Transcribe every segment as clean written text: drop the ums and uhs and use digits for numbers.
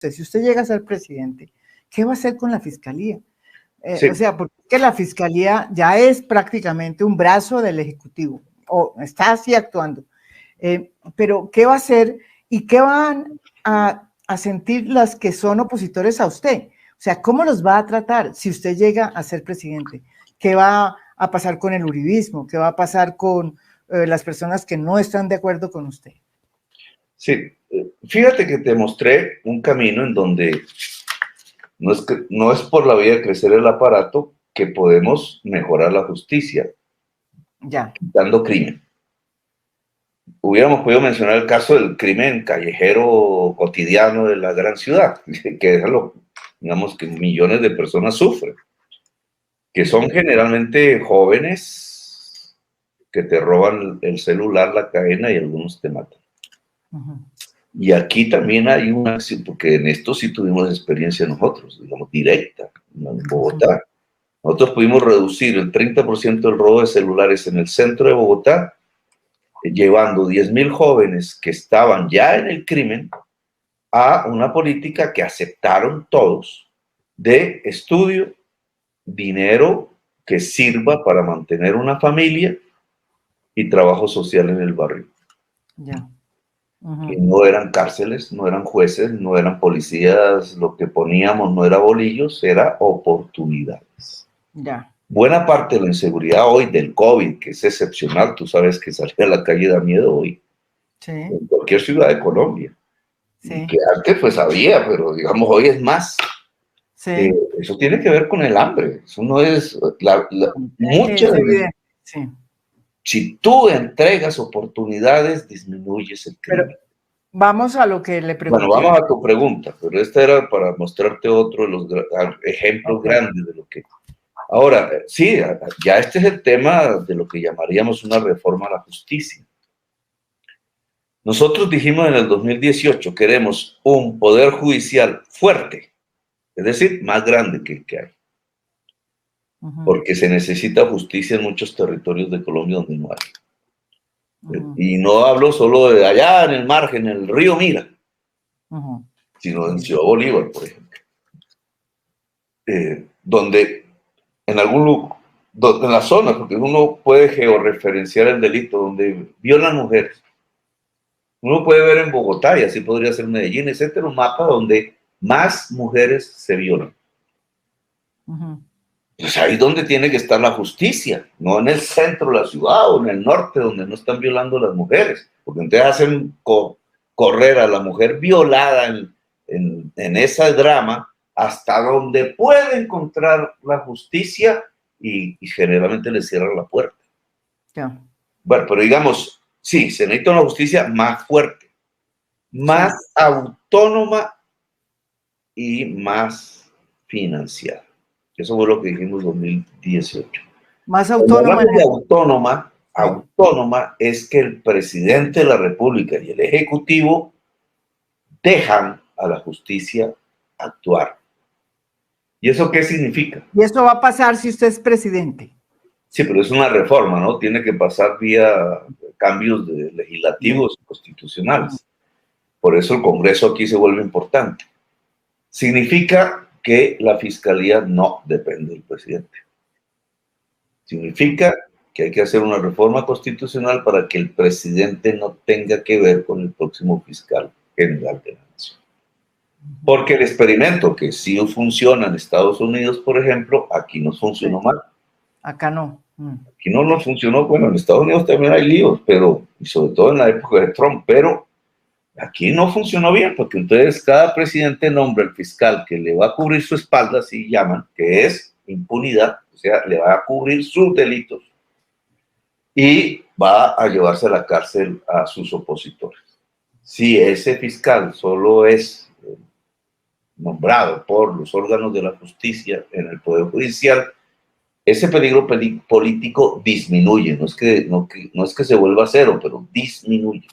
si usted llega a ser presidente, ¿qué va a hacer con la fiscalía? Sí. O sea, porque la fiscalía ya es prácticamente un brazo del Ejecutivo, o está así actuando. Pero, ¿qué va a hacer y qué van a sentir las que son opositores a usted? O sea, ¿cómo los va a tratar si usted llega a ser presidente? ¿Qué va a pasar con el uribismo? ¿Qué va a pasar con las personas que no están de acuerdo con usted? Sí, fíjate que te mostré un camino en donde no es por la vía de crecer el aparato que podemos mejorar la justicia, Ya. quitando crimen. Hubiéramos podido mencionar el caso del crimen callejero cotidiano de la gran ciudad, que es lo, digamos, que millones de personas sufren, que son generalmente jóvenes que te roban el celular, la cadena y algunos te matan. Y aquí también hay una acción, porque en esto sí tuvimos experiencia nosotros, digamos, directa, en Bogotá. Nosotros pudimos reducir el 30% del robo de celulares en el centro de Bogotá, llevando 10.000 jóvenes que estaban ya en el crimen a una política que aceptaron todos de estudio, dinero que sirva para mantener una familia y trabajo social en el barrio. Ya. Que no eran cárceles, no eran jueces, no eran policías, lo que poníamos no era bolillos, era oportunidades. Ya. Buena parte de la inseguridad hoy del COVID, que es excepcional, tú sabes que salir a la calle da miedo hoy, Sí. en cualquier ciudad de Colombia. Sí. Y que antes pues había, pero digamos hoy es más. Sí. Eso tiene que ver con el hambre, eso no es, muchas evidente. Sí. Si tú entregas oportunidades, disminuyes el crimen. Pero vamos a lo que le pregunté. Bueno, vamos a tu pregunta, pero esta era para mostrarte otro de los ejemplos grandes de lo que... Ahora, sí, ya este es el tema de lo que llamaríamos una reforma a la justicia. Nosotros dijimos en el 2018, queremos un poder judicial fuerte, es decir, más grande que el que hay. Porque se necesita justicia en muchos territorios de Colombia donde no hay. Y no hablo solo de allá en el margen, en el río Mira, sino en Ciudad Bolívar, por ejemplo. Donde en algún lugar, en la zona, porque uno puede georreferenciar el delito, donde violan mujeres. Uno puede ver en Bogotá, y así podría ser Medellín, etcétera, un mapa donde más mujeres se violan. Pues ahí es donde tiene que estar la justicia, no en el centro de la ciudad o en el norte, donde no están violando a las mujeres, porque entonces hacen correr a la mujer violada en ese drama hasta donde puede encontrar la justicia y generalmente le cierran la puerta. Ya. Bueno, pero digamos, sí, se necesita una justicia más fuerte, más autónoma y más financiada. Eso fue lo que dijimos en 2018. Más autónoma. Autónoma es que el presidente de la República y el Ejecutivo dejan a la justicia actuar. ¿Y eso qué significa? Y eso va a pasar si usted es presidente. Sí, pero es una reforma, ¿no? Tiene que pasar vía cambios legislativos y constitucionales. Por eso el Congreso aquí se vuelve importante. Significa que la fiscalía no depende del presidente. Significa que hay que hacer una reforma constitucional para que el presidente no tenga que ver con el próximo fiscal general de la nación. Porque el experimento que sí funciona en Estados Unidos, por ejemplo, aquí no funcionó mal. Acá no. Aquí no nos funcionó. Bueno, en Estados Unidos también hay líos, pero, y sobre todo en la época de Trump, pero aquí no funcionó bien, porque entonces cada presidente nombra el fiscal que le va a cubrir su espalda, así llaman, que es impunidad, o sea, le va a cubrir sus delitos y va a llevarse a la cárcel a sus opositores. Si ese fiscal solo es nombrado por los órganos de la justicia en el Poder Judicial, ese peligro político disminuye, no es que se vuelva a cero, pero disminuye.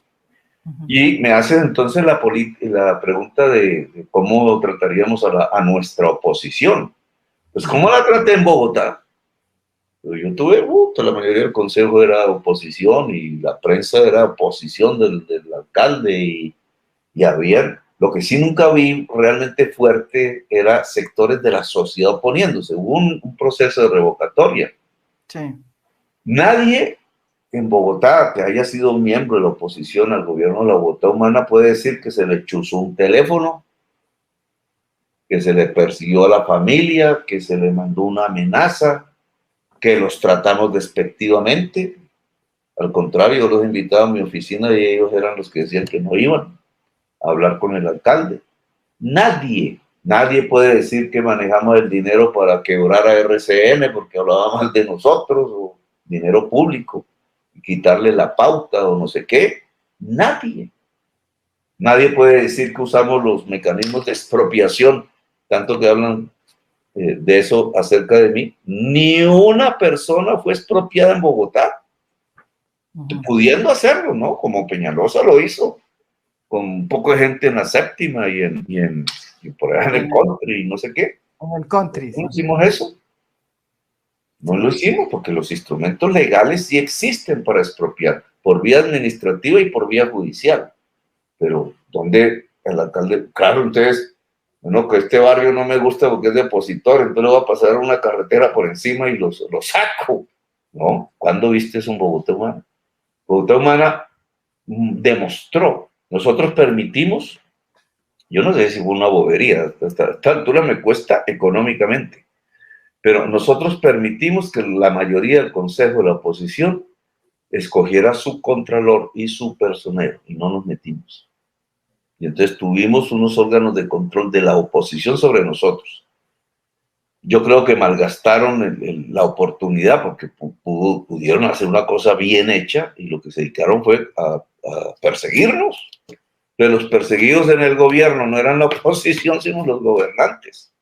Y me hace entonces la pregunta de cómo trataríamos a nuestra oposición. Pues, ¿cómo la traté en Bogotá? Pues yo tuve, la mayoría del consejo era oposición y la prensa era oposición del alcalde y había Lo que sí nunca vi realmente fuerte era sectores de la sociedad oponiéndose. Hubo un proceso de revocatoria. Sí. Nadie en Bogotá que haya sido miembro de la oposición al gobierno de la Bogotá Humana puede decir que se le chuzó un teléfono, que se le persiguió a la familia, que se le mandó una amenaza, que los tratamos despectivamente. Al contrario, yo los invitaba a mi oficina y ellos eran los que decían que no iban a hablar con el alcalde. Nadie puede decir que manejamos el dinero para quebrar a RCN porque hablaba mal de nosotros, o dinero público, y quitarle la pauta o no sé qué. Nadie puede decir que usamos los mecanismos de expropiación, tanto que hablan de eso acerca de mí. Ni una persona fue expropiada en Bogotá, pudiendo hacerlo, ¿no? Como Peñalosa lo hizo, con un poco de gente en la séptima y por allá en el country y no sé qué. En el country. ¿No hicimos eso? No lo hicimos porque los instrumentos legales sí existen para expropiar, por vía administrativa y por vía judicial. Pero, ¿dónde el alcalde? Claro, entonces, bueno, que este barrio no me gusta porque es depositor, entonces le voy a pasar una carretera por encima y lo saco. ¿No? ¿Cuándo viste eso en Bogotá Humana? Bogotá Humana demostró, nosotros permitimos, yo no sé si fue una bobería, hasta esta altura me cuesta económicamente, pero nosotros permitimos que la mayoría del consejo de la oposición escogiera su contralor y su personero, y no nos metimos. Y entonces tuvimos unos órganos de control de la oposición sobre nosotros. Yo creo que malgastaron la oportunidad porque pudieron hacer una cosa bien hecha y lo que se dedicaron fue a perseguirnos. Pero los perseguidos en el gobierno no eran la oposición, sino los gobernantes.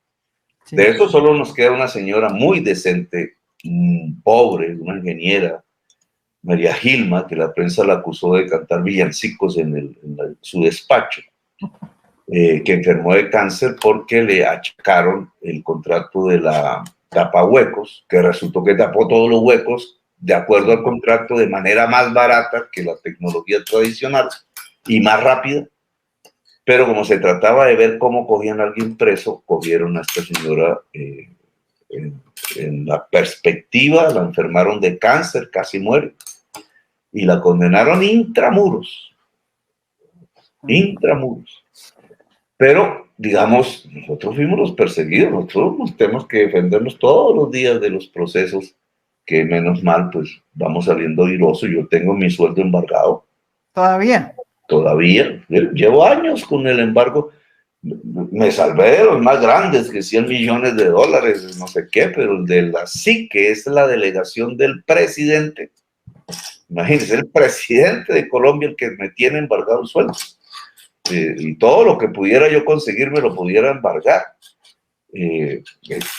Sí. De eso solo nos queda una señora muy decente, pobre, una ingeniera, María Gilma, que la prensa la acusó de cantar villancicos en su despacho, que enfermó de cáncer porque le achacaron el contrato de la tapahuecos, que resultó que tapó todos los huecos de acuerdo al contrato de manera más barata que la tecnología tradicional y más rápida. Pero como se trataba de ver cómo cogían a alguien preso, cogieron a esta señora en la perspectiva, la enfermaron de cáncer, casi muere, y la condenaron intramuros. Pero, digamos, nosotros fuimos los perseguidos, nosotros tenemos que defendernos todos los días de los procesos que menos mal, pues, vamos saliendo airosos. Yo tengo mi sueldo embargado. Todavía, llevo años con el embargo, me salvé de los más grandes, que 100 millones de dólares, no sé qué, pero el de la SIC, que es la delegación del presidente, imagínense, el presidente de Colombia el que me tiene embargado el sueldo, y todo lo que pudiera yo conseguir me lo pudiera embargar,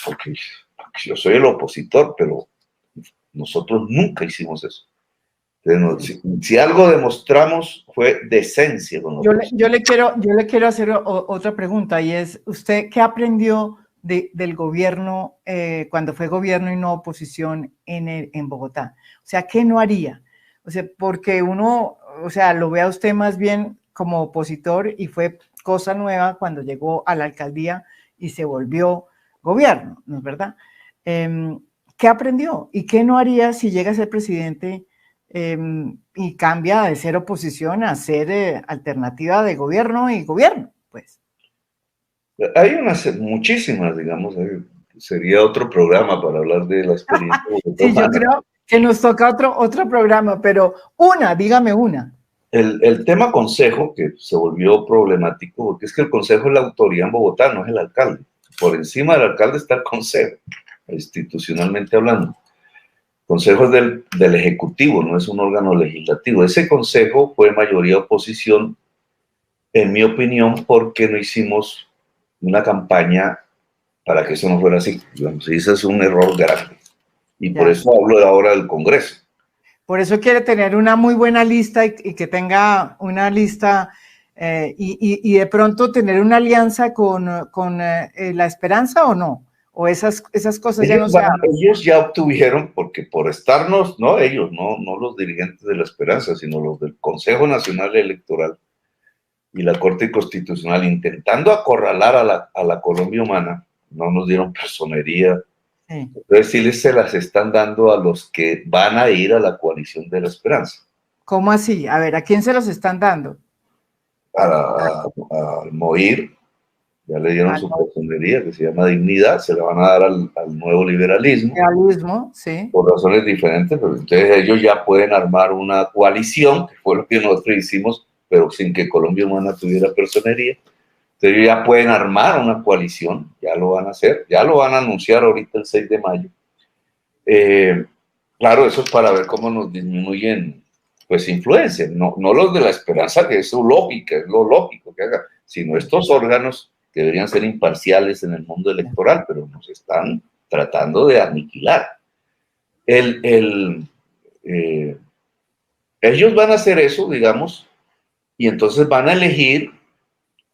porque yo soy el opositor, pero nosotros nunca hicimos eso. Si algo demostramos fue decencia con nosotros. Yo le quiero hacer otra pregunta, y es, ¿usted qué aprendió del gobierno cuando fue gobierno y no oposición en Bogotá? O sea, ¿qué no haría? O sea, porque uno, o sea, lo ve a usted más bien como opositor y fue cosa nueva cuando llegó a la alcaldía y se volvió gobierno, ¿no es verdad? ¿Qué aprendió? ¿Y qué no haría si llega a ser presidente y cambia de ser oposición a ser alternativa de gobierno y gobierno, pues? Hay muchísimas, digamos, sería otro programa para hablar de la experiencia. Sí, yo creo que nos toca otro programa, pero dígame una. El tema consejo, que se volvió problemático, porque es que el consejo es la autoridad en Bogotá, no es el alcalde. Por encima del alcalde está el consejo, institucionalmente hablando. Consejo es del Ejecutivo, no es un órgano legislativo. Ese consejo fue mayoría oposición, en mi opinión, porque no hicimos una campaña para que eso no fuera así. Digamos, ese es un error grande. Y por eso hablo ahora del Congreso. Por eso quiere tener una muy buena lista y que tenga una lista y de pronto tener una alianza con La Esperanza, ¿o no? ¿O esas cosas ya no se hablan? Ellos ya obtuvieron, porque por estarnos, no ellos, no los dirigentes de La Esperanza, sino los del Consejo Nacional Electoral, y la Corte Constitucional intentando acorralar a la Colombia humana, no nos dieron personería. Sí. Entonces sí se las están dando a los que van a ir a la coalición de la esperanza. ¿Cómo así? A ver, ¿a quién se los están dando? Al Moir, ya le dieron Al su personería, que se llama Dignidad, se la van a dar al nuevo liberalismo. liberalismo, sí. Por razones diferentes, pero entonces ellos ya pueden armar una coalición, que fue lo que nosotros hicimos, pero sin que Colombia Humana tuviera personería. Entonces ellos ya pueden armar una coalición, ya lo van a hacer, ya lo van a anunciar ahorita el 6 de mayo. Claro, eso es para ver cómo nos disminuyen, pues, influencia, no los de la esperanza, que es su lógica, es lo lógico que haga, sino estos órganos que deberían ser imparciales en el mundo electoral, pero nos están tratando de aniquilar. Ellos van a hacer eso, digamos, y entonces van a elegir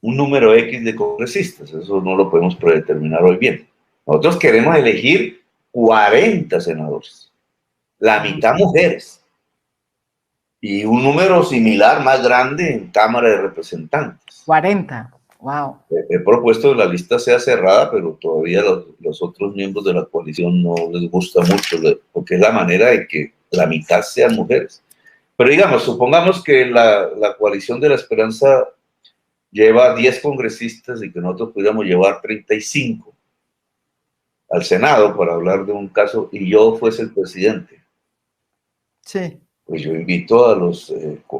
un número X de congresistas. Eso no lo podemos predeterminar hoy bien. Nosotros queremos elegir 40 senadores, la mitad mujeres, y un número similar, más grande, en Cámara de Representantes. 40, wow. He propuesto que la lista sea cerrada, pero todavía los otros miembros de la coalición no les gusta mucho, porque es la manera de que la mitad sean mujeres. Pero digamos, supongamos que la coalición de la esperanza lleva 10 congresistas y que nosotros pudiéramos llevar 35 al Senado, para hablar de un caso, y yo fuese el presidente. Sí. Pues yo invito a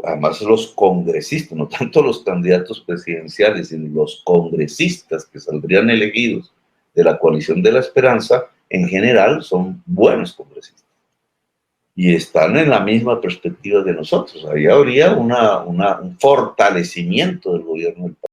además los congresistas, no tanto los candidatos presidenciales, sino los congresistas que saldrían elegidos de la coalición de la esperanza, en general son buenos congresistas. Y están en la misma perspectiva de nosotros. Ahí habría un fortalecimiento del gobierno del país.